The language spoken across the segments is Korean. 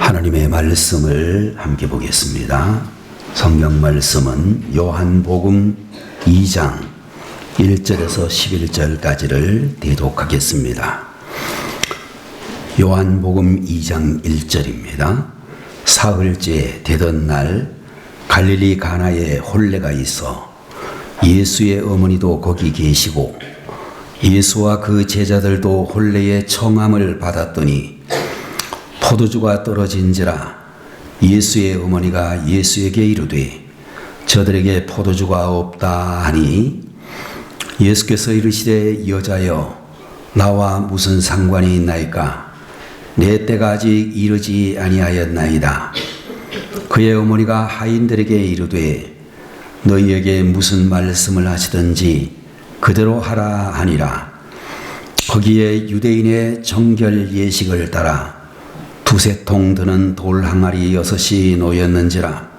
하나님의 말씀을 함께 보겠습니다. 성경 말씀은 요한복음 2장 1절에서 11절까지를 대독하겠습니다. 요한복음 2장 1절입니다. 사흘째 되던 날 갈릴리 가나에 혼례가 있어 예수의 어머니도 거기 계시고 예수와 그 제자들도 혼례의 청함을 받았더니 포도주가 떨어진지라 예수의 어머니가 예수에게 이르되 저들에게 포도주가 없다 하니 예수께서 이르시되 여자여 나와 무슨 상관이 있나이까 내 때가 아직 이르지 아니하였나이다. 그의 어머니가 하인들에게 이르되 너희에게 무슨 말씀을 하시든지 그대로 하라 하니라. 거기에 유대인의 정결 예식을 따라 두세 통 드는 돌 항아리 6이 놓였는지라.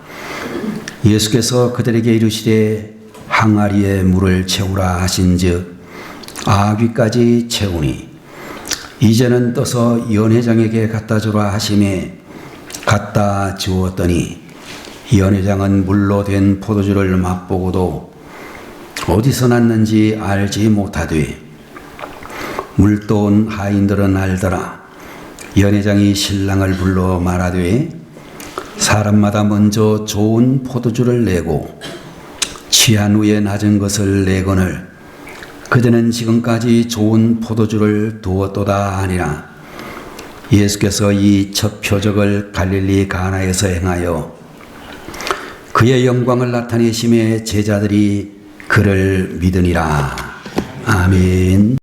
예수께서 그들에게 이르시되 항아리에 물을 채우라 하신즉 아귀까지 채우니 이제는 떠서 연회장에게 갖다 주라 하시매 갖다 주었더니 연회장은 물로 된 포도주를 맛보고도 어디서 났는지 알지 못하되 물도온 하인들은 알더라. 연회장이 신랑을 불러 말하되 사람마다 먼저 좋은 포도주를 내고 취한 후에 낮은 것을 내거늘 그대는 지금까지 좋은 포도주를 두었도다 하니라. 예수께서 이 첫 표적을 갈릴리 가나에서 행하여 그의 영광을 나타내심에 제자들이 그를 믿으니라. 아멘.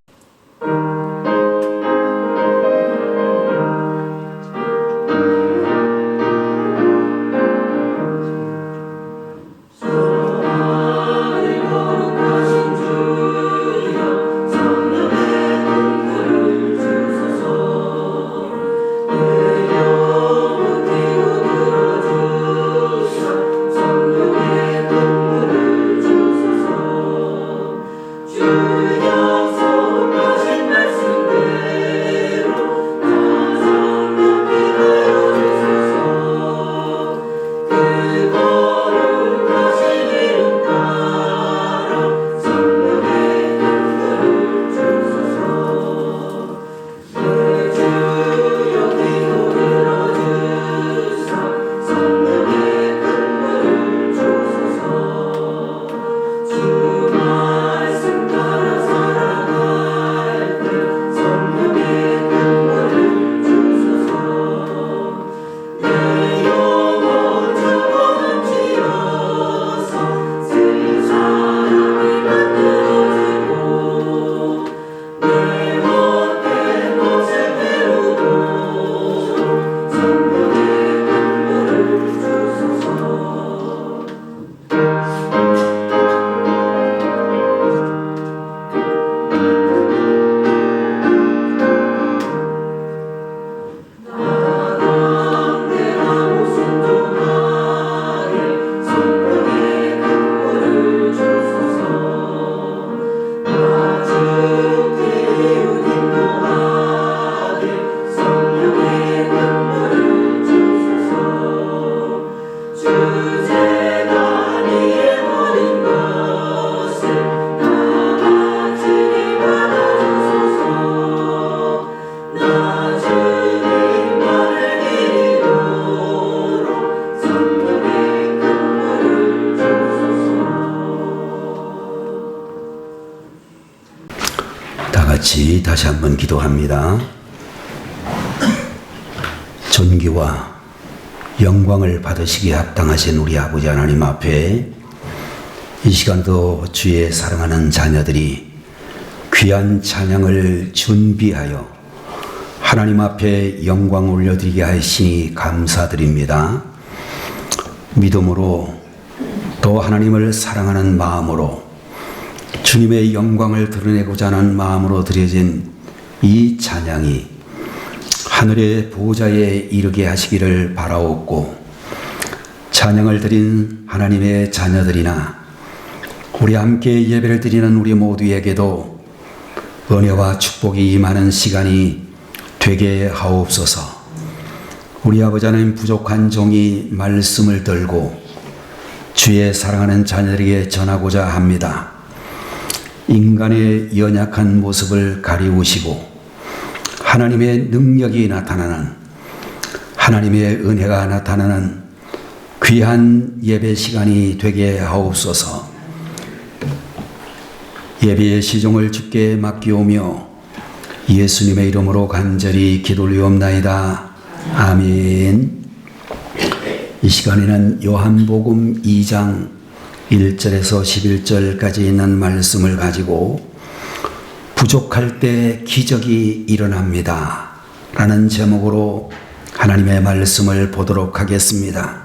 다시 한번 기도합니다. 존귀와 영광을 받으시기에 합당하신 우리 아버지 하나님 앞에 이 시간도 주의 사랑하는 자녀들이 귀한 찬양을 준비하여 하나님 앞에 영광 올려드리게 하시니 감사드립니다. 믿음으로 또 하나님을 사랑하는 마음으로 주님의 영광을 드러내고자 하는 마음으로 드려진 이 찬양이 하늘의 보좌에 이르게 하시기를 바라옵고 찬양을 드린 하나님의 자녀들이나 우리 함께 예배를 드리는 우리 모두에게도 은혜와 축복이 임하는 시간이 되게 하옵소서. 우리 아버지 하나님, 부족한 종이 말씀을 들고 주의 사랑하는 자녀들에게 전하고자 합니다. 인간의 연약한 모습을 가리우시고 하나님의 능력이 나타나는, 하나님의 은혜가 나타나는 귀한 예배 시간이 되게 하옵소서. 예배의 시종을 주께 맡기오며 예수님의 이름으로 간절히 기도리옵나이다. 아멘. 이 시간에는 요한복음 2장 1절에서 11절까지 있는 말씀을 가지고 부족할 때 기적이 일어납니다 라는 제목으로 하나님의 말씀을 보도록 하겠습니다.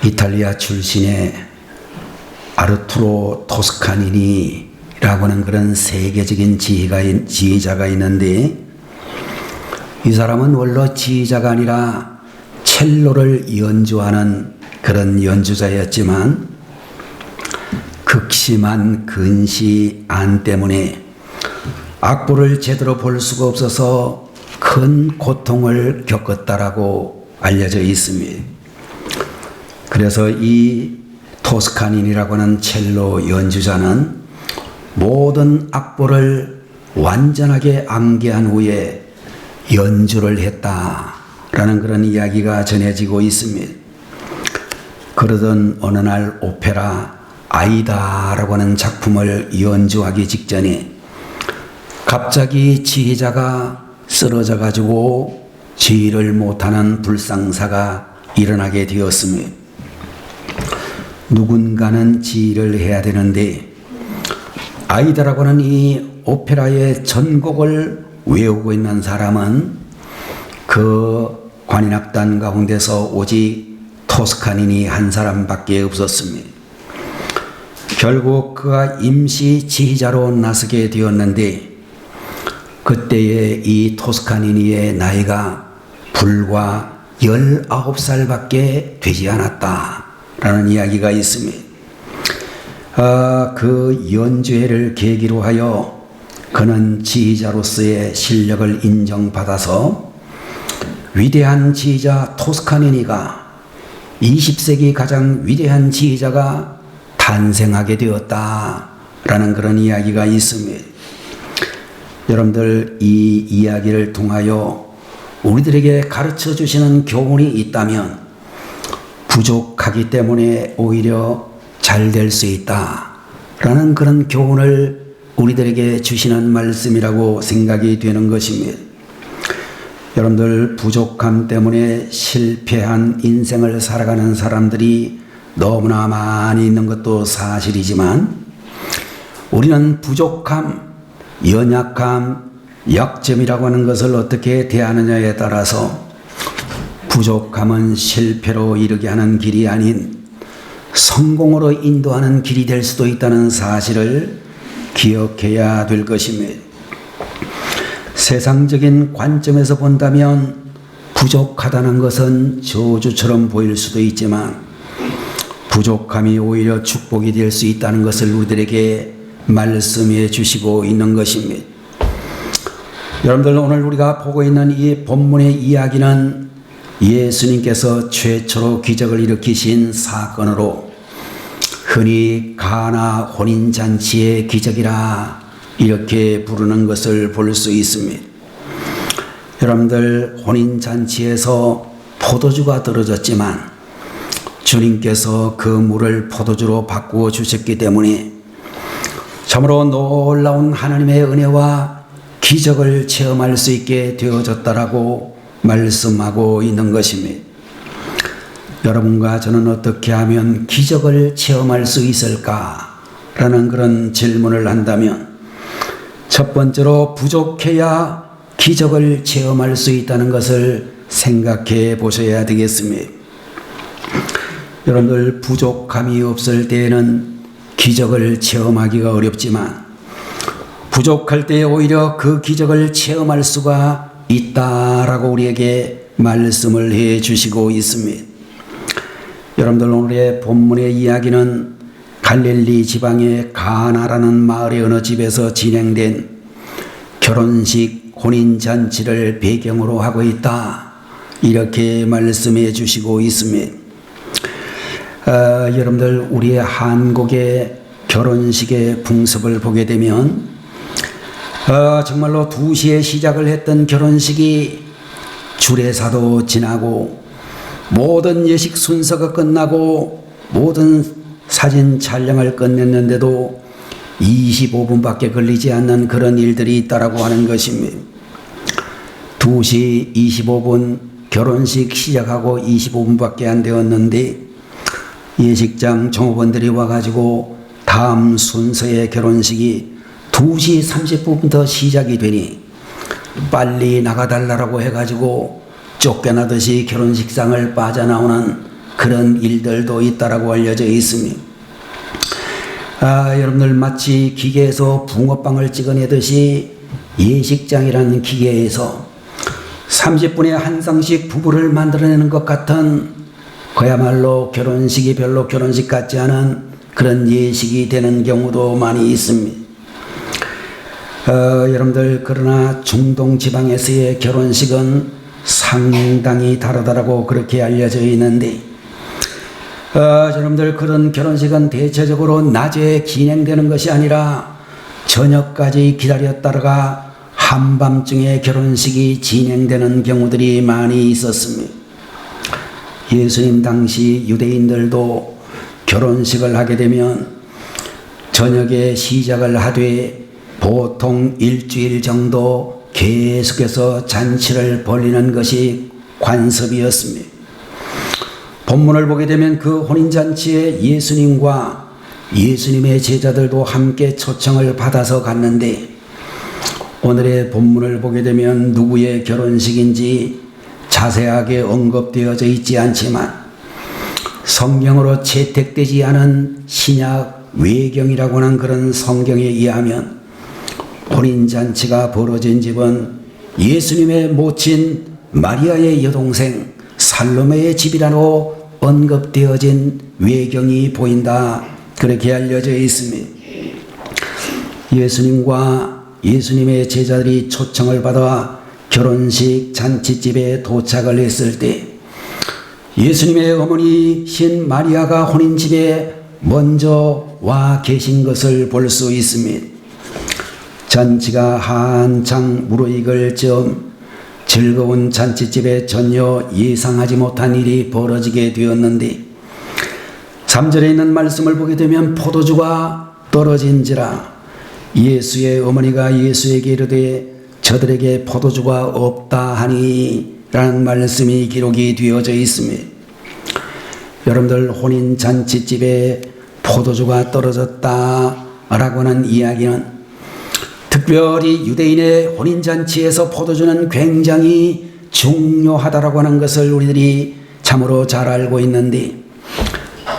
이탈리아 출신의 아르투로 토스카니니 라고 하는 그런 세계적인 지휘자가 있는데, 이 사람은 원래 지휘자가 아니라 첼로를 연주하는 그런 연주자였지만 극심한 근시암 때문에 악보를 제대로 볼 수가 없어서 큰 고통을 겪었다라고 알려져 있습니다. 그래서 이 토스카니니라고 하는 첼로 연주자는 모든 악보를 완전하게 암기한 후에 연주를 했다라는 그런 이야기가 전해지고 있습니다. 그러던 어느 날 오페라 아이다라고 하는 작품을 연주하기 직전에 갑자기 지휘자가 쓰러져 가지고 지휘를 못하는 불상사가 일어나게 되었습니다. 누군가는 지휘를 해야 되는데 아이다라고 하는 이 오페라의 전곡을 외우고 있는 사람은 그 관현악단 가운데서 오직 토스카니니 한 사람밖에 없었습니다. 결국 그가 임시 지휘자로 나서게 되었는데 그때의 이 토스카니니의 나이가 불과 19살밖에 되지 않았다라는 이야기가 있습니다. 그 연주회를 계기로 하여 그는 지휘자로서의 실력을 인정받아서 위대한 지휘자 토스카니니가 20세기 가장 위대한 지휘자가 탄생하게 되었다라는 그런 이야기가 있습니다. 여러분들, 이 이야기를 통하여 우리들에게 가르쳐 주시는 교훈이 있다면 부족하기 때문에 오히려 잘 될 수 있다라는 그런 교훈을 우리들에게 주시는 말씀이라고 생각이 되는 것입니다. 여러분들, 부족함 때문에 실패한 인생을 살아가는 사람들이 너무나 많이 있는 것도 사실이지만 우리는 부족함, 연약함, 약점이라고 하는 것을 어떻게 대하느냐에 따라서 부족함은 실패로 이르게 하는 길이 아닌 성공으로 인도하는 길이 될 수도 있다는 사실을 기억해야 될 것입니다. 세상적인 관점에서 본다면 부족하다는 것은 저주처럼 보일 수도 있지만 부족함이 오히려 축복이 될 수 있다는 것을 우리들에게 말씀해 주시고 있는 것입니다. 여러분들, 오늘 우리가 보고 있는 이 본문의 이야기는 예수님께서 최초로 기적을 일으키신 사건으로 흔히 가나 혼인잔치의 기적이라 이렇게 부르는 것을 볼 수 있습니다. 여러분들, 혼인잔치에서 포도주가 떨어졌지만 주님께서 그 물을 포도주로 바꾸어 주셨기 때문에 참으로 놀라운 하나님의 은혜와 기적을 체험할 수 있게 되어졌다라고 말씀하고 있는 것입니다. 여러분과 저는 어떻게 하면 기적을 체험할 수 있을까라는 그런 질문을 한다면 첫 번째로 부족해야 기적을 체험할 수 있다는 것을 생각해 보셔야 되겠습니다. 여러분들, 부족함이 없을 때에는 기적을 체험하기가 어렵지만 부족할 때 오히려 그 기적을 체험할 수가 있다라고 우리에게 말씀을 해 주시고 있습니다. 여러분들, 오늘의 본문의 이야기는 갈릴리 지방의 가나라는 마을의 어느 집에서 진행된 결혼식 혼인잔치를 배경으로 하고 있다 이렇게 말씀해 주시고 있습니다. 여러분들 우리의 한국의 결혼식의 풍습을 보게 되면 정말로 2시에 시작을 했던 결혼식이 주례사도 지나고 모든 예식 순서가 끝나고 모든 사진 촬영을 끝냈는데도 25분밖에 걸리지 않는 그런 일들이 있다라고 하는 것입니다. 2시 25분 결혼식 시작하고 25분밖에 안 되었는데 예식장 종업원들이 와가지고 다음 순서의 결혼식이 2시 30분부터 시작이 되니 빨리 나가달라고 해가지고 쫓겨나듯이 결혼식장을 빠져나오는 그런 일들도 있다라고 알려져 있습니다. 여러분들 마치 기계에서 붕어빵을 찍어내듯이 예식장이라는 기계에서 30분에 한 쌍씩 부부를 만들어내는 것 같은 그야말로 결혼식이 별로 결혼식 같지 않은 그런 예식이 되는 경우도 많이 있습니다. 여러분들 그러나 중동 지방에서의 결혼식은 상당히 다르다라고 그렇게 알려져 있는데 여러분들 그런 결혼식은 대체적으로 낮에 진행되는 것이 아니라 저녁까지 기다렸다가 한밤중에 결혼식이 진행되는 경우들이 많이 있었습니다. 예수님 당시 유대인들도 결혼식을 하게 되면 저녁에 시작을 하되 보통 일주일 정도 계속해서 잔치를 벌이는 것이 관습이었습니다. 본문을 보게 되면 그 혼인잔치에 예수님과 예수님의 제자들도 함께 초청을 받아서 갔는데 오늘의 본문을 보게 되면 누구의 결혼식인지 자세하게 언급되어져 있지 않지만 성경으로 채택되지 않은 신약 외경이라고 하는 그런 성경에 의하면 혼인잔치가 벌어진 집은 예수님의 모친 마리아의 여동생 살로메의 집이라고 언급되어진 외경이 보인다 그렇게 알려져 있습니다. 예수님과 예수님의 제자들이 초청을 받아 결혼식 잔치집에 도착을 했을 때 예수님의 어머니신 마리아가 혼인집에 먼저 와 계신 것을 볼 수 있습니다. 잔치가 한창 무르익을 즈음 즐거운 잔치집에 전혀 예상하지 못한 일이 벌어지게 되었는데 3절에 있는 말씀을 보게 되면 포도주가 떨어진지라 예수의 어머니가 예수에게 이르되 저들에게 포도주가 없다 하니 라는 말씀이 기록이 되어져 있습니다. 여러분들 혼인 잔치집에 포도주가 떨어졌다 라고 하는 이야기는 특별히 유대인의 혼인잔치에서 포도주는 굉장히 중요하다라고 하는 것을 우리들이 참으로 잘 알고 있는데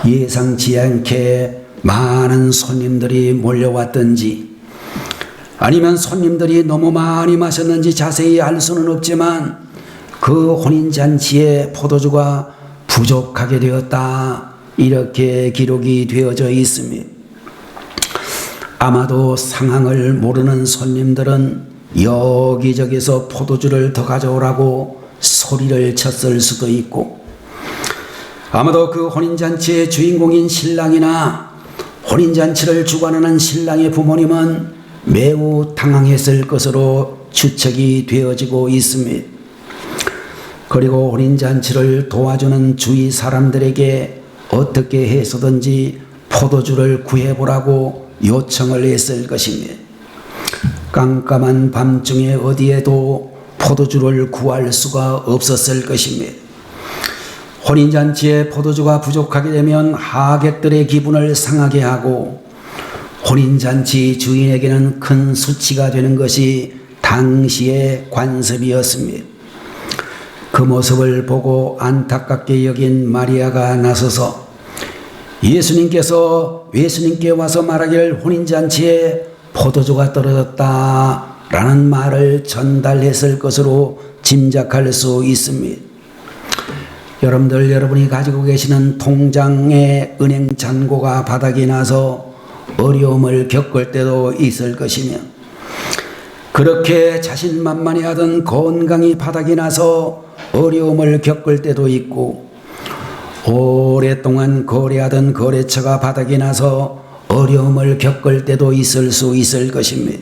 예상치 않게 많은 손님들이 몰려왔든지 아니면 손님들이 너무 많이 마셨는지 자세히 알 수는 없지만 그 혼인잔치에 포도주가 부족하게 되었다 이렇게 기록이 되어져 있습니다. 아마도 상황을 모르는 손님들은 여기저기서 포도주를 더 가져오라고 소리를 쳤을 수도 있고 아마도 그 혼인잔치의 주인공인 신랑이나 혼인잔치를 주관하는 신랑의 부모님은 매우 당황했을 것으로 추측이 되어지고 있습니다. 그리고 혼인잔치를 도와주는 주위 사람들에게 어떻게 해서든지 포도주를 구해보라고 요청을 했을 것입니다. 깜깜한 밤중에 어디에도 포도주를 구할 수가 없었을 것입니다. 혼인잔치에 포도주가 부족하게 되면 하객들의 기분을 상하게 하고 혼인잔치 주인에게는 큰 수치가 되는 것이 당시의 관습이었습니다. 그 모습을 보고 안타깝게 여긴 마리아가 나서서 예수님께 와서 말하기를 혼인잔치에 포도주가 떨어졌다 라는 말을 전달했을 것으로 짐작할 수 있습니다. 여러분이 가지고 계시는 통장의 은행 잔고가 바닥이 나서 어려움을 겪을 때도 있을 것이며 그렇게 자신만만해하던 건강이 바닥이 나서 어려움을 겪을 때도 있고, 오랫동안 거래하던 거래처가 바닥이 나서 어려움을 겪을 때도 있을 수 있을 것입니다.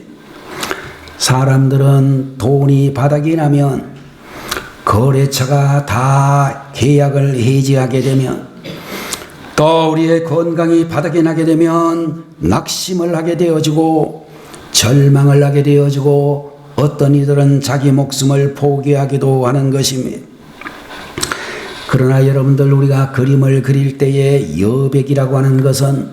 사람들은 돈이 바닥이 나면, 거래처가 다 계약을 해지하게 되면, 또 우리의 건강이 바닥이 나게 되면 낙심을 하게 되어지고 절망을 하게 되어지고 어떤 이들은 자기 목숨을 포기하기도 하는 것입니다. 그러나 여러분들, 우리가 그림을 그릴 때에 여백이라고 하는 것은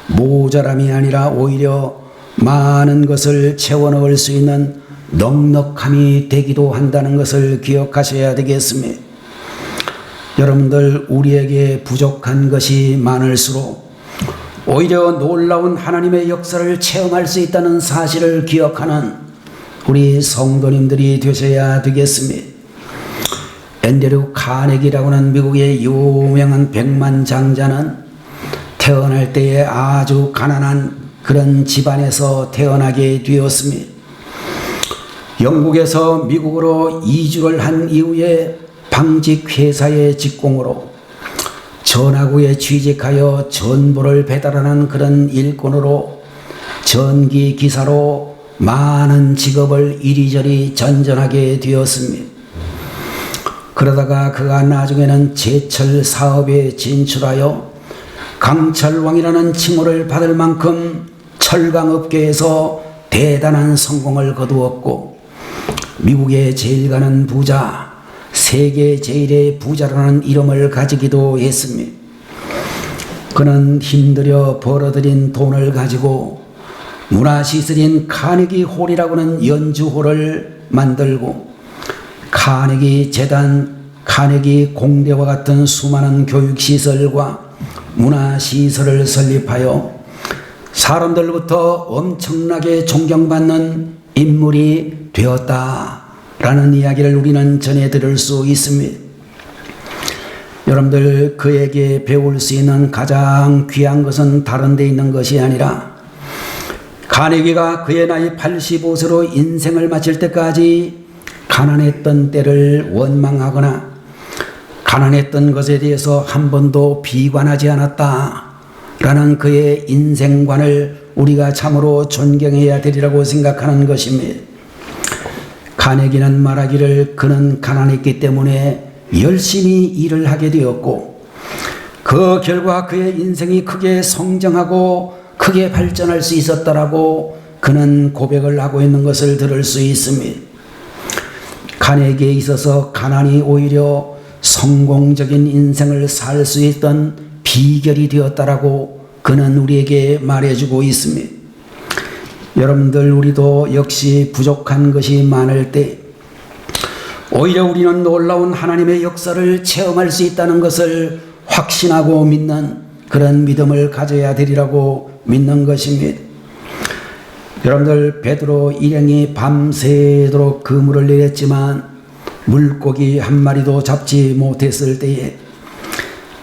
모자람이 아니라 오히려 많은 것을 채워 넣을 수 있는 넉넉함이 되기도 한다는 것을 기억하셔야 되겠습니다. 여러분들, 우리에게 부족한 것이 많을수록 오히려 놀라운 하나님의 역사를 체험할 수 있다는 사실을 기억하는 우리 성도님들이 되셔야 되겠습니다. 앤드류 카네기라고 하는 미국의 유명한 백만장자는 태어날 때에 아주 가난한 그런 집안에서 태어나게 되었습니다. 영국에서 미국으로 이주를 한 이후에 방직 회사의 직공으로 전화구에 취직하여 전보를 배달하는 그런 일꾼으로 전기 기사로 많은 직업을 이리저리 전전하게 되었습니다. 그러다가 그가 나중에는 제철 사업에 진출하여 강철왕이라는 칭호를 받을 만큼 철강업계에서 대단한 성공을 거두었고, 미국의 제일 가는 부자, 세계 제일의 부자라는 이름을 가지기도 했습니다. 그는 힘들여 벌어들인 돈을 가지고 문화시설인 카네기 홀이라고 하는 연주홀을 만들고, 카네기 재단, 카네기 공대와 같은 수많은 교육시설과 문화시설을 설립하여 사람들로부터 엄청나게 존경받는 인물이 되었다라는 이야기를 우리는 전해 들을 수 있습니다. 여러분들, 그에게 배울 수 있는 가장 귀한 것은 다른 데 있는 것이 아니라, 카네기가 그의 나이 85세로 인생을 마칠 때까지 가난했던 때를 원망하거나 가난했던 것에 대해서 한 번도 비관하지 않았다라는 그의 인생관을 우리가 참으로 존경해야 되리라고 생각하는 것입니다. 카네기는 말하기를 그는 가난했기 때문에 열심히 일을 하게 되었고, 그 결과 그의 인생이 크게 성장하고 크게 발전할 수 있었다라고 그는 고백을 하고 있는 것을 들을 수 있습니다. 카네기에 있어서 가난이 오히려 성공적인 인생을 살 수 있던 비결이 되었다라고 그는 우리에게 말해주고 있습니다. 여러분들, 우리도 역시 부족한 것이 많을 때 오히려 우리는 놀라운 하나님의 역사를 체험할 수 있다는 것을 확신하고 믿는 그런 믿음을 가져야 되리라고 믿는 것입니다. 여러분들, 베드로 일행이 밤새도록 그물을 내렸지만 물고기 한 마리도 잡지 못했을 때에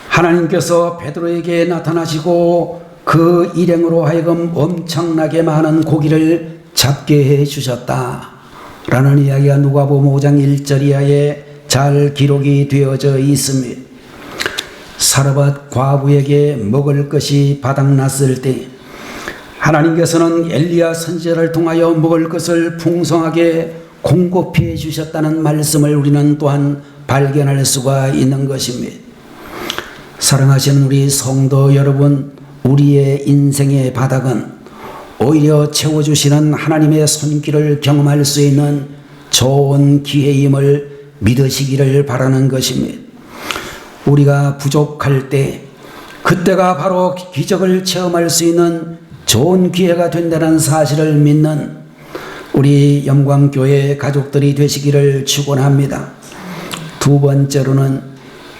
하나님께서 베드로에게 나타나시고 그 일행으로 하여금 엄청나게 많은 고기를 잡게 해주셨다라는 이야기가 누가복음 5장 1절 이하에 잘 기록이 되어져 있습니다. 사르밧 과부에게 먹을 것이 바닥났을 때 하나님께서는 엘리야 선지자를 통하여 먹을 것을 풍성하게 공급해 주셨다는 말씀을 우리는 또한 발견할 수가 있는 것입니다. 사랑하시는 우리 성도 여러분, 우리의 인생의 바닥은 오히려 채워주시는 하나님의 손길을 경험할 수 있는 좋은 기회임을 믿으시기를 바라는 것입니다. 우리가 부족할 때 그때가 바로 기적을 체험할 수 있는 좋은 기회가 된다는 사실을 믿는 우리 영광교회 가족들이 되시기를 축원합니다. 두 번째로는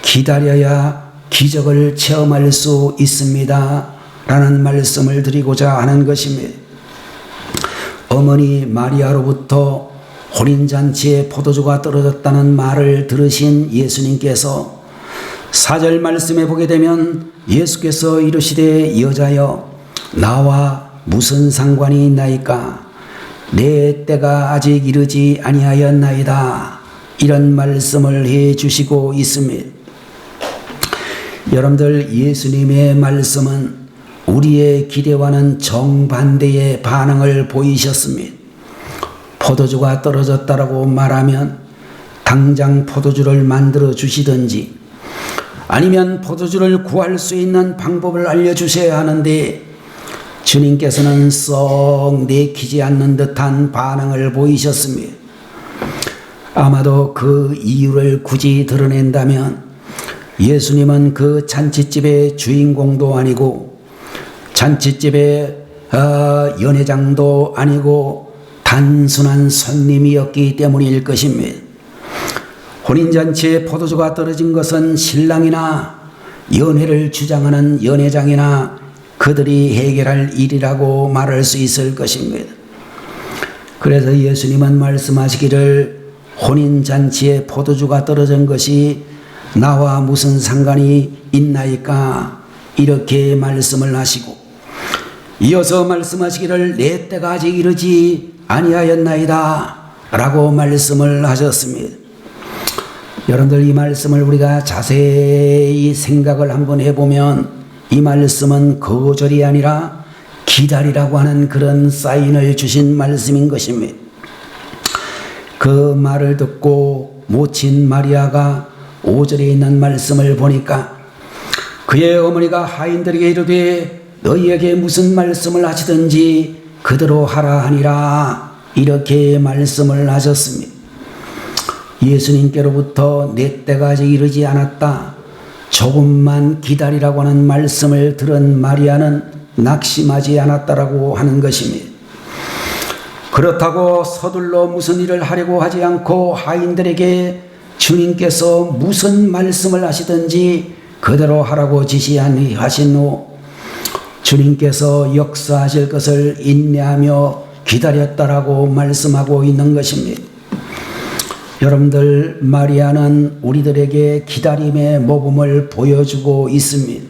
기다려야 기적을 체험할 수 있습니다 라는 말씀을 드리고자 하는 것입니다. 어머니 마리아로부터 혼인잔치에 포도주가 떨어졌다는 말을 들으신 예수님께서 4절 말씀에 보게 되면 예수께서 이르시되 여자여 나와 무슨 상관이 있나이까 내 때가 아직 이르지 아니하였나이다. 이런 말씀을 해 주시고 있습니다. 여러분들, 예수님의 말씀은 우리의 기대와는 정반대의 반응을 보이셨습니다. 포도주가 떨어졌다라고 말하면 당장 포도주를 만들어 주시든지 아니면 포도주를 구할 수 있는 방법을 알려주셔야 하는데 주님께서는 썩 내키지 않는 듯한 반응을 보이셨습니다. 아마도 그 이유를 굳이 드러낸다면 예수님은 그 잔치집의 주인공도 아니고 잔치집의 연회장도 아니고 단순한 손님이었기 때문일 것입니다. 혼인잔치에 포도주가 떨어진 것은 신랑이나 연회를 주장하는 연회장이나 그들이 해결할 일이라고 말할 수 있을 것입니다. 그래서 예수님은 말씀하시기를 혼인잔치에 포도주가 떨어진 것이 나와 무슨 상관이 있나이까 이렇게 말씀을 하시고 이어서 말씀하시기를 내 때가 아직 이르지 아니하였나이다 라고 말씀을 하셨습니다. 여러분들, 이 말씀을 우리가 자세히 생각을 한번 해보면 이 말씀은 거절이 아니라 기다리라고 하는 그런 사인을 주신 말씀인 것입니다. 그 말을 듣고 모친 마리아가 5절에 있는 말씀을 보니까 그의 어머니가 하인들에게 이르되 너희에게 무슨 말씀을 하시든지 그대로 하라 하니라 이렇게 말씀을 하셨습니다. 예수님께로부터 내 때가 아직 이르지 않았다, 조금만 기다리라고 하는 말씀을 들은 마리아는 낙심하지 않았다라고 하는 것입니다. 그렇다고 서둘러 무슨 일을 하려고 하지 않고 하인들에게 주님께서 무슨 말씀을 하시든지 그대로 하라고 지시하신 후 주님께서 역사하실 것을 인내하며 기다렸다라고 말씀하고 있는 것입니다. 여러분들, 마리아는 우리들에게 기다림의 모범을 보여주고 있습니다.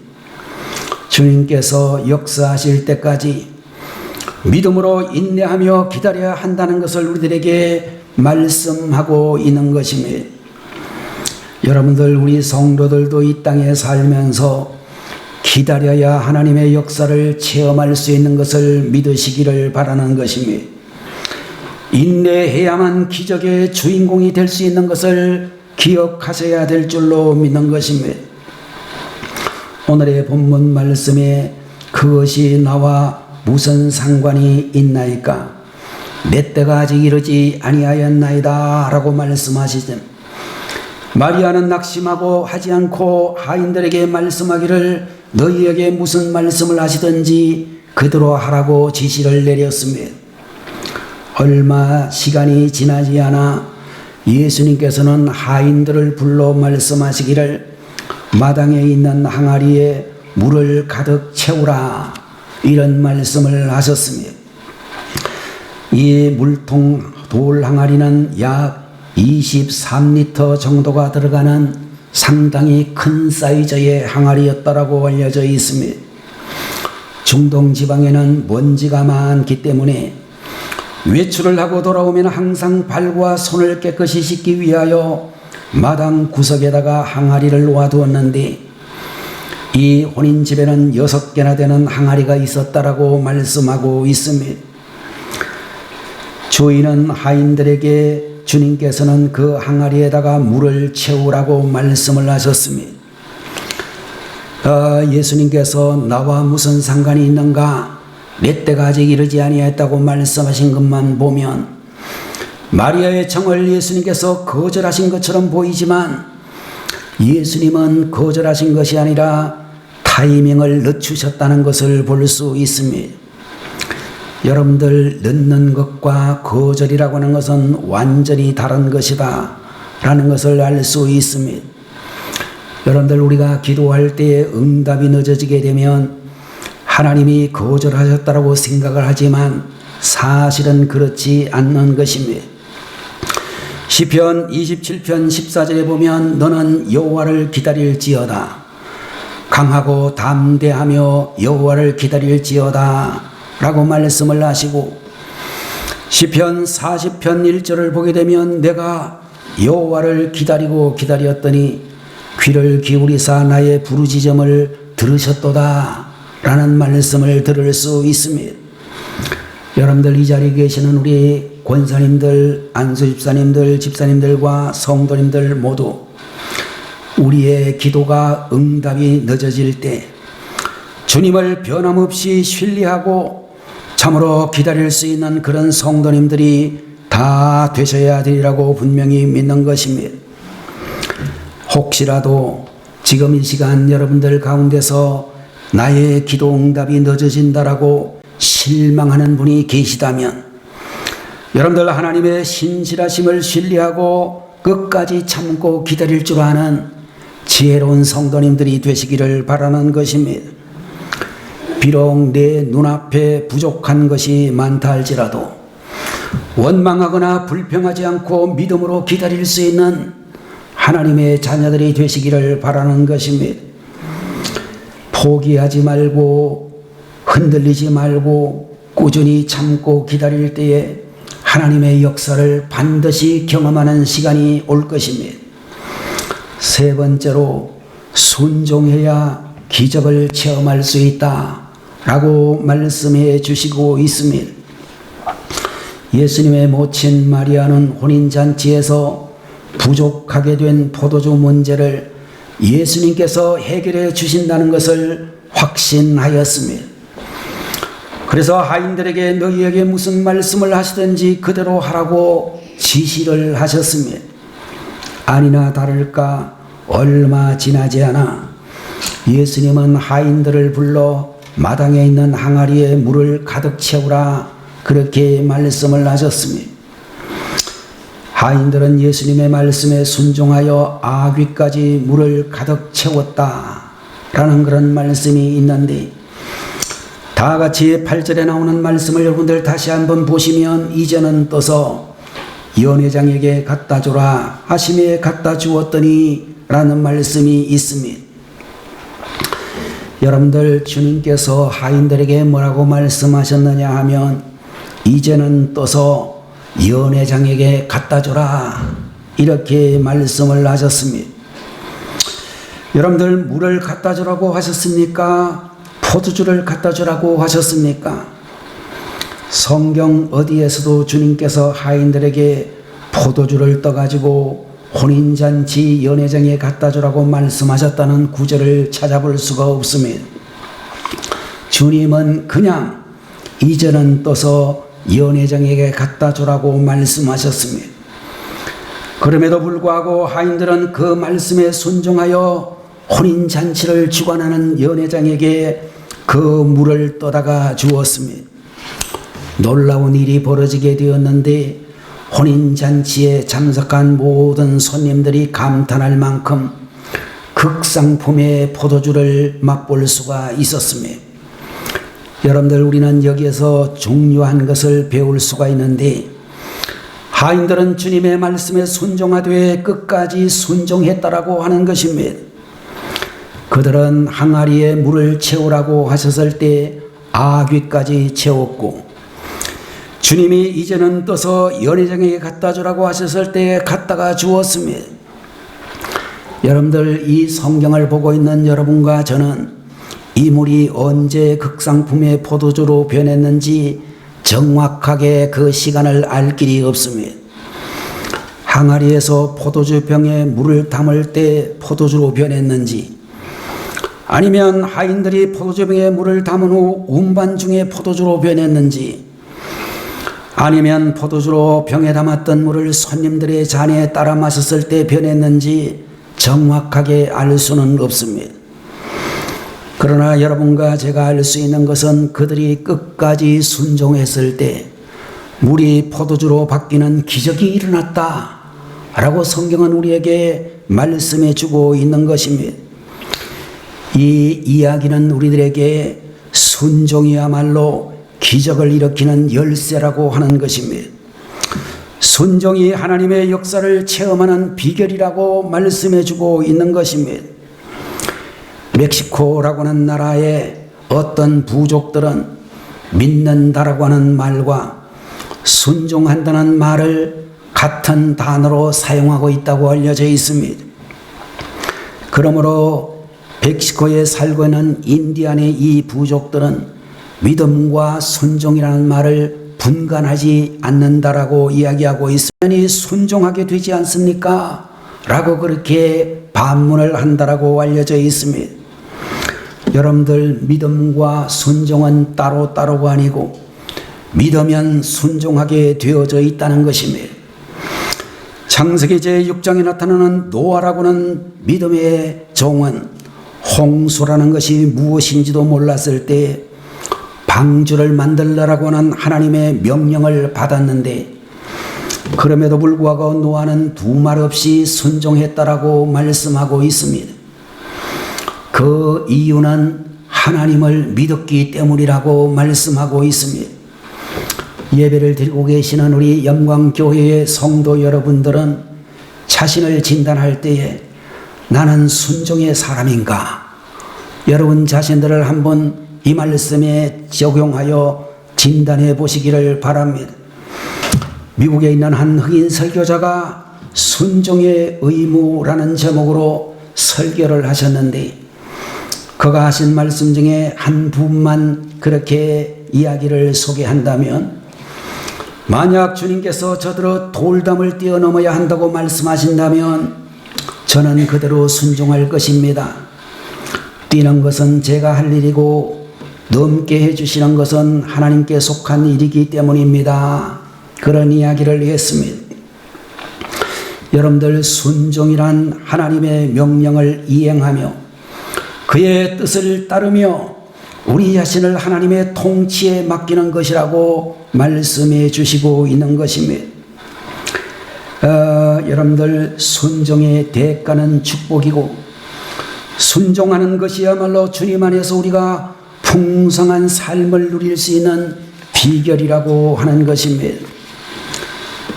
주님께서 역사하실 때까지 믿음으로 인내하며 기다려야 한다는 것을 우리들에게 말씀하고 있는 것입니다. 여러분들, 우리 성도들도 이 땅에 살면서 기다려야 하나님의 역사를 체험할 수 있는 것을 믿으시기를 바라는 것입니다. 인내해야만 기적의 주인공이 될 수 있는 것을 기억하셔야 될 줄로 믿는 것입니다. 오늘의 본문 말씀에 그것이 나와 무슨 상관이 있나이까? 내 때가 아직 이르지 아니하였나이다 라고 말씀하시죠. 마리아는 낙심하고 하지 않고 하인들에게 말씀하기를 너희에게 무슨 말씀을 하시든지 그대로 하라고 지시를 내렸습니다. 얼마 시간이 지나지 않아 예수님께서는 하인들을 불러 말씀하시기를 마당에 있는 항아리에 물을 가득 채우라 이런 말씀을 하셨습니다. 이 물통 돌 항아리는 약 23리터 정도가 들어가는 상당히 큰 사이즈의 항아리였다라고 알려져 있습니다. 중동 지방에는 먼지가 많기 때문에 외출을 하고 돌아오면 항상 발과 손을 깨끗이 씻기 위하여 마당 구석에다가 항아리를 놓아두었는데 이 혼인집에는 6개나 되는 항아리가 있었다라고 말씀하고 있습니다. 주인은 하인들에게 주님께서는 그 항아리에다가 물을 채우라고 말씀을 하셨습니다. 예수님께서 나와 무슨 상관이 있는가? 내 때가 아직 이르지 아니하였다고 말씀하신 것만 보면 마리아의 청을 예수님께서 거절하신 것처럼 보이지만 예수님은 거절하신 것이 아니라 타이밍을 늦추셨다는 것을 볼 수 있습니다. 여러분들, 늦는 것과 거절이라고 하는 것은 완전히 다른 것이다 라는 것을 알 수 있습니다. 여러분들, 우리가 기도할 때 응답이 늦어지게 되면 하나님이 거절하셨다고 생각을 하지만 사실은 그렇지 않는 것입니다. 시편 27편 14절에 보면 너는 여호와를 기다릴지어다, 강하고 담대하며 여호와를 기다릴지어다 라고 말씀을 하시고 시편 40편 1절을 보게 되면 내가 여호와를 기다리고 기다렸더니 귀를 기울이사 나의 부르짖음을 들으셨도다 라는 말씀을 들을 수 있습니다. 여러분들 이 자리에 계시는 우리 권사님들, 안수집사님들, 집사님들과 성도님들 모두 우리의 기도가 응답이 늦어질 때 주님을 변함없이 신뢰하고 참으로 기다릴 수 있는 그런 성도님들이 다 되셔야 되리라고 분명히 믿는 것입니다. 혹시라도 지금 이 시간 여러분들 가운데서 나의 기도 응답이 늦어진다라고 실망하는 분이 계시다면 여러분들 하나님의 신실하심을 신뢰하고 끝까지 참고 기다릴 줄 아는 지혜로운 성도님들이 되시기를 바라는 것입니다. 비록 내 눈앞에 부족한 것이 많다 할지라도 원망하거나 불평하지 않고 믿음으로 기다릴 수 있는 하나님의 자녀들이 되시기를 바라는 것입니다. 포기하지 말고 흔들리지 말고 꾸준히 참고 기다릴 때에 하나님의 역사를 반드시 경험하는 시간이 올 것입니다. 세 번째로 순종해야 기적을 체험할 수 있다 라고 말씀해 주시고 있습니다. 예수님의 모친 마리아는 혼인잔치에서 부족하게 된 포도주 문제를 예수님께서 해결해 주신다는 것을 확신하였습니다. 그래서 하인들에게 너희에게 무슨 말씀을 하시든지 그대로 하라고 지시를 하셨습니다. 아니나 다를까 얼마 지나지 않아 예수님은 하인들을 불러 마당에 있는 항아리에 물을 가득 채우라 그렇게 말씀을 하셨습니다. 하인들은 예수님의 말씀에 순종하여 아귀까지 물을 가득 채웠다라는 그런 말씀이 있는데 다 같이 8절에 나오는 말씀을 여러분들 다시 한번 보시면 이제는 떠서 연회장에게 갖다 주라 하심에 갖다 주었더니 라는 말씀이 있습니다. 여러분들 주님께서 하인들에게 뭐라고 말씀하셨느냐 하면 이제는 떠서 연회장에게 갖다 주라 이렇게 말씀을 하셨습니다. 여러분들 물을 갖다 주라고 하셨습니까? 포도주를 갖다 주라고 하셨습니까? 성경 어디에서도 주님께서 하인들에게 포도주를 떠가지고 혼인잔치 연회장에 갖다 주라고 말씀하셨다는 구절을 찾아볼 수가 없습니다. 주님은 그냥 이제는 떠서 연회장에게 갖다 주라고 말씀하셨습니다. 그럼에도 불구하고 하인들은 그 말씀에 순종하여 혼인잔치를 주관하는 연회장에게 그 물을 떠다가 주었습니다. 놀라운 일이 벌어지게 되었는데 혼인잔치에 참석한 모든 손님들이 감탄할 만큼 극상품의 포도주를 맛볼 수가 있었습니다. 여러분들 우리는 여기에서 중요한 것을 배울 수가 있는데 하인들은 주님의 말씀에 순종하되 끝까지 순종했다라고 하는 것입니다. 그들은 항아리에 물을 채우라고 하셨을 때 아귀까지 채웠고 주님이 이제는 떠서 연회장에게 갖다 주라고 하셨을 때 갖다가 주었습니다. 여러분들 이 성경을 보고 있는 여러분과 저는 이 물이 언제 극상품의 포도주로 변했는지 정확하게 그 시간을 알 길이 없습니다. 항아리에서 포도주 병에 물을 담을 때 포도주로 변했는지 아니면 하인들이 포도주병에 물을 담은 후 운반 중에 포도주로 변했는지 아니면 포도주로 병에 담았던 물을 손님들의 잔에 따라 마셨을 때 변했는지 정확하게 알 수는 없습니다. 그러나 여러분과 제가 알 수 있는 것은 그들이 끝까지 순종했을 때 물이 포도주로 바뀌는 기적이 일어났다 라고 성경은 우리에게 말씀해 주고 있는 것입니다. 이 이야기는 우리들에게 순종이야말로 기적을 일으키는 열쇠라고 하는 것입니다. 순종이 하나님의 역사를 체험하는 비결이라고 말씀해 주고 있는 것입니다. 멕시코라고 하는 나라의 어떤 부족들은 믿는다라고 하는 말과 순종한다는 말을 같은 단어로 사용하고 있다고 알려져 있습니다. 그러므로 멕시코에 살고 있는 인디안의 이 부족들은 믿음과 순종이라는 말을 분간하지 않는다라고 이야기하고 있으니 순종하게 되지 않습니까? 라고 그렇게 반문을 한다라고 알려져 있습니다. 여러분들, 믿음과 순종은 따로따로가 아니고 믿으면 순종하게 되어져 있다는 것입니다. 창세기 제6장에 나타나는 노아라고는 믿음의 종은 홍수라는 것이 무엇인지도 몰랐을 때 방주를 만들라라고 하는 하나님의 명령을 받았는데, 그럼에도 불구하고 노아는 두 말 없이 순종했다라고 말씀하고 있습니다. 그 이유는 하나님을 믿었기 때문이라고 말씀하고 있습니다. 예배를 드리고 계시는 우리 영광교회의 성도 여러분들은 자신을 진단할 때에 나는 순종의 사람인가? 여러분 자신들을 한번 이 말씀에 적용하여 진단해 보시기를 바랍니다. 미국에 있는 한 흑인 설교자가 순종의 의무라는 제목으로 설교를 하셨는데, 그가 하신 말씀 중에 한 부분만 그렇게 이야기를 소개한다면, 만약 주님께서 저들의 돌담을 뛰어넘어야 한다고 말씀하신다면 저는 그대로 순종할 것입니다. 뛰는 것은 제가 할 일이고 넘게 해주시는 것은 하나님께 속한 일이기 때문입니다. 그런 이야기를 했습니다. 여러분들, 순종이란 하나님의 명령을 이행하며 그의 뜻을 따르며 우리 자신을 하나님의 통치에 맡기는 것이라고 말씀해 주시고 있는 것입니다. 여러분들, 순종의 대가는 축복이고 순종하는 것이야말로 주님 안에서 우리가 풍성한 삶을 누릴 수 있는 비결이라고 하는 것입니다.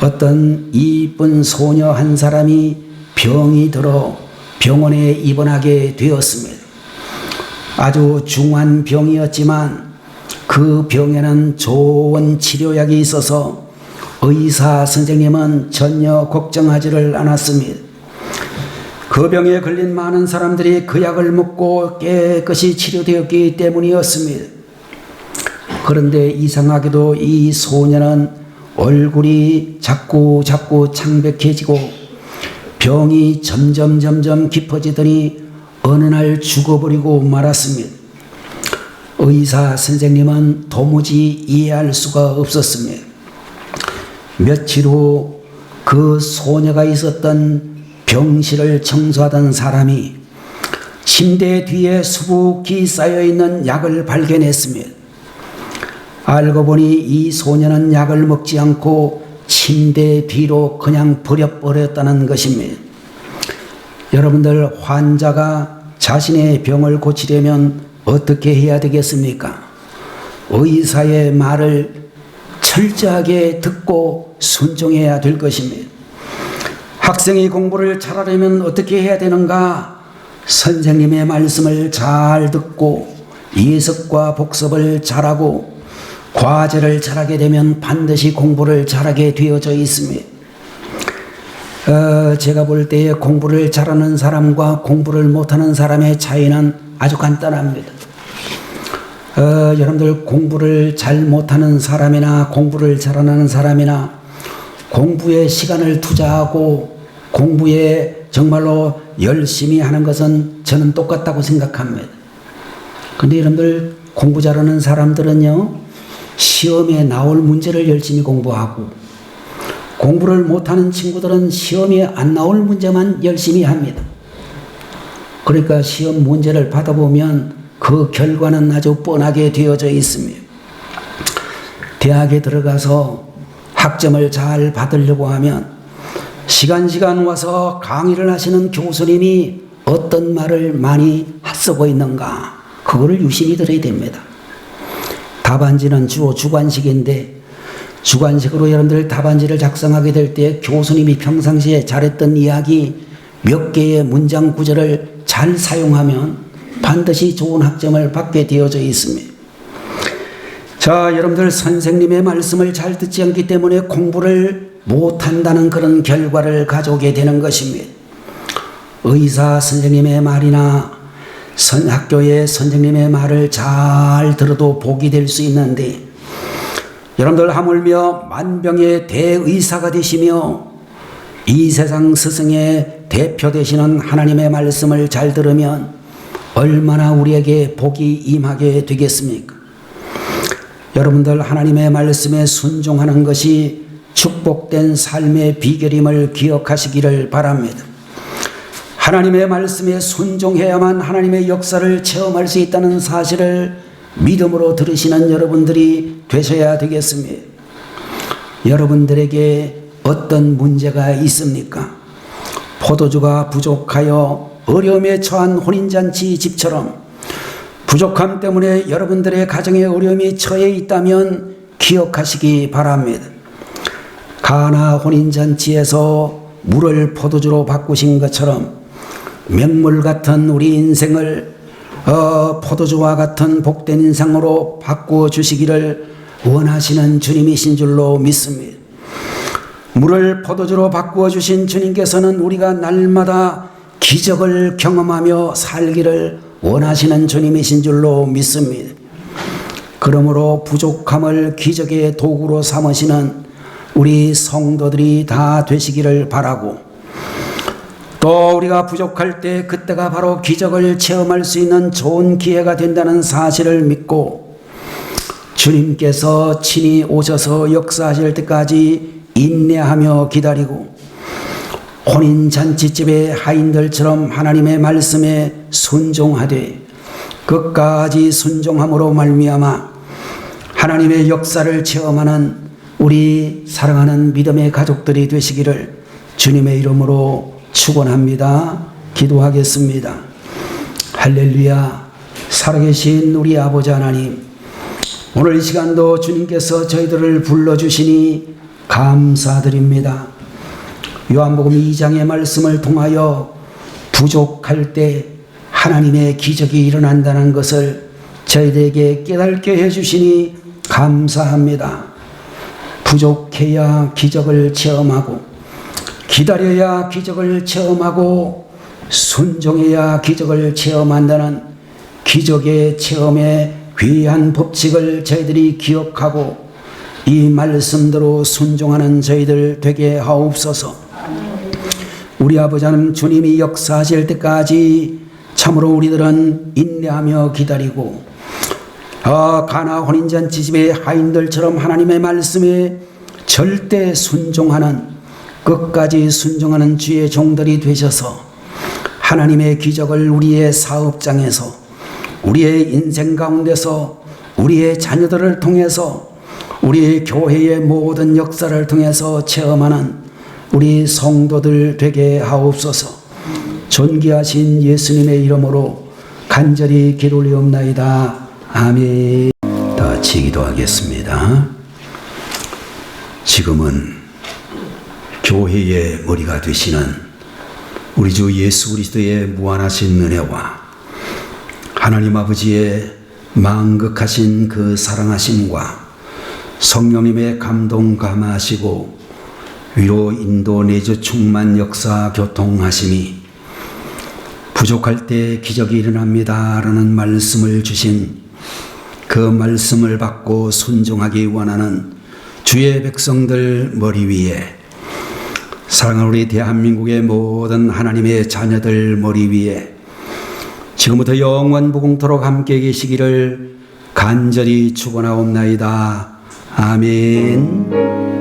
어떤 이쁜 소녀 한 사람이 병이 들어 병원에 입원하게 되었습니다. 아주 중한 병이었지만 그 병에는 좋은 치료약이 있어서 의사 선생님은 전혀 걱정하지를 않았습니다. 그 병에 걸린 많은 사람들이 그 약을 먹고 깨끗이 치료되었기 때문이었습니다. 그런데 이상하게도 이 소녀는 얼굴이 자꾸 창백해지고 병이 점점 깊어지더니 어느 날 죽어버리고 말았습니다. 의사 선생님은 도무지 이해할 수가 없었습니다. 며칠 후 그 소녀가 있었던 병실을 청소하던 사람이 침대 뒤에 수북히 쌓여있는 약을 발견했습니다. 알고 보니 이 소녀는 약을 먹지 않고 침대 뒤로 그냥 버려버렸다는 것입니다. 여러분들, 환자가 자신의 병을 고치려면 어떻게 해야 되겠습니까? 의사의 말을 철저하게 듣고 순종해야 될 것입니다. 학생이 공부를 잘하려면 어떻게 해야 되는가? 선생님의 말씀을 잘 듣고 예습과 복습을 잘하고 과제를 잘하게 되면 반드시 공부를 잘하게 되어져 있습니다. 제가 볼 때 공부를 잘하는 사람과 공부를 못하는 사람의 차이는 아주 간단합니다. 여러분들, 공부를 잘 못하는 사람이나 공부를 잘하는 사람이나 공부에 시간을 투자하고 공부에 정말로 열심히 하는 것은 저는 똑같다고 생각합니다. 근데 여러분들, 공부 잘하는 사람들은요, 시험에 나올 문제를 열심히 공부하고, 공부를 못하는 친구들은 시험에 안 나올 문제만 열심히 합니다. 그러니까 시험 문제를 받아보면 그 결과는 아주 뻔하게 되어져 있습니다. 대학에 들어가서 학점을 잘 받으려고 하면 시간 와서 강의를 하시는 교수님이 어떤 말을 많이 쓰고 있는가, 그거를 유심히 들어야 됩니다. 답안지는 주로 주관식인데, 주관식으로 여러분들 답안지를 작성하게 될 때 교수님이 평상시에 잘했던 이야기 몇 개의 문장 구절을 잘 사용하면 반드시 좋은 학점을 받게 되어져 있습니다. 자, 여러분들 선생님의 말씀을 잘 듣지 않기 때문에 공부를 못한다는 그런 결과를 가져오게 되는 것입니다. 의사 선생님의 말이나 학교의 선생님의 말을 잘 들어도 복이 될 수 있는데, 여러분들 하물며 만병의 대의사가 되시며 이 세상 스승의 대표 되시는 하나님의 말씀을 잘 들으면 얼마나 우리에게 복이 임하게 되겠습니까? 여러분들 하나님의 말씀에 순종하는 것이 축복된 삶의 비결임을 기억하시기를 바랍니다. 하나님의 말씀에 순종해야만 하나님의 역사를 체험할 수 있다는 사실을 믿음으로 들으시는 여러분들이 되셔야 되겠습니다. 여러분들에게 어떤 문제가 있습니까? 포도주가 부족하여 어려움에 처한 혼인잔치 집처럼 부족함 때문에 여러분들의 가정에 어려움이 처해 있다면 기억하시기 바랍니다. 가나 혼인잔치에서 물을 포도주로 바꾸신 것처럼 맹물 같은 우리 인생을 포도주와 같은 복된 인생으로 바꾸어 주시기를 원하시는 주님이신 줄로 믿습니다. 물을 포도주로 바꾸어 주신 주님께서는 우리가 날마다 기적을 경험하며 살기를 원하시는 주님이신 줄로 믿습니다. 그러므로 부족함을 기적의 도구로 삼으시는 우리 성도들이 다 되시기를 바라고, 또 우리가 부족할 때 그때가 바로 기적을 체험할 수 있는 좋은 기회가 된다는 사실을 믿고 주님께서 친히 오셔서 역사하실 때까지 인내하며 기다리고 혼인잔치집의 하인들처럼 하나님의 말씀에 순종하되 끝까지 순종함으로 말미암아 하나님의 역사를 체험하는 우리 사랑하는 믿음의 가족들이 되시기를 주님의 이름으로 축원합니다. 기도하겠습니다. 할렐루야. 살아계신 우리 아버지 하나님, 오늘 이 시간도 주님께서 저희들을 불러주시니 감사드립니다. 요한복음 2장의 말씀을 통하여 부족할 때 하나님의 기적이 일어난다는 것을 저희들에게 깨닫게 해주시니 감사합니다. 부족해야 기적을 체험하고, 기다려야 기적을 체험하고, 순종해야 기적을 체험한다는 기적의 체험의 귀한 법칙을 저희들이 기억하고 이 말씀대로 순종하는 저희들 되게 하옵소서. 우리 아버지 하나님, 주님이 역사하실 때까지 참으로 우리들은 인내하며 기다리고 가나 혼인잔치 집의 하인들처럼 하나님의 말씀에 절대 순종하는, 끝까지 순종하는 주의 종들이 되셔서 하나님의 기적을 우리의 사업장에서, 우리의 인생 가운데서, 우리의 자녀들을 통해서, 우리 교회의 모든 역사를 통해서 체험하는 우리 성도들 되게 하옵소서. 존귀하신 예수님의 이름으로 간절히 기도 올리옵나이다. 아멘. 다 같이 기도하겠습니다. 지금은 교회의 머리가 되시는 우리 주 예수 그리스도의 무한하신 은혜와 하나님 아버지의 망극하신 그 사랑하심과 성령님의 감동 감화하시고 위로 인도 내주 충만 역사 교통하심이 부족할 때 기적이 일어납니다 라는 말씀을 주신 그 말씀을 받고 순종하기 원하는 주의 백성들 머리 위에, 사랑하는 우리 대한민국의 모든 하나님의 자녀들 머리 위에 지금부터 영원 무궁토록 함께 계시기를 간절히 축원하옵나이다. 아멘.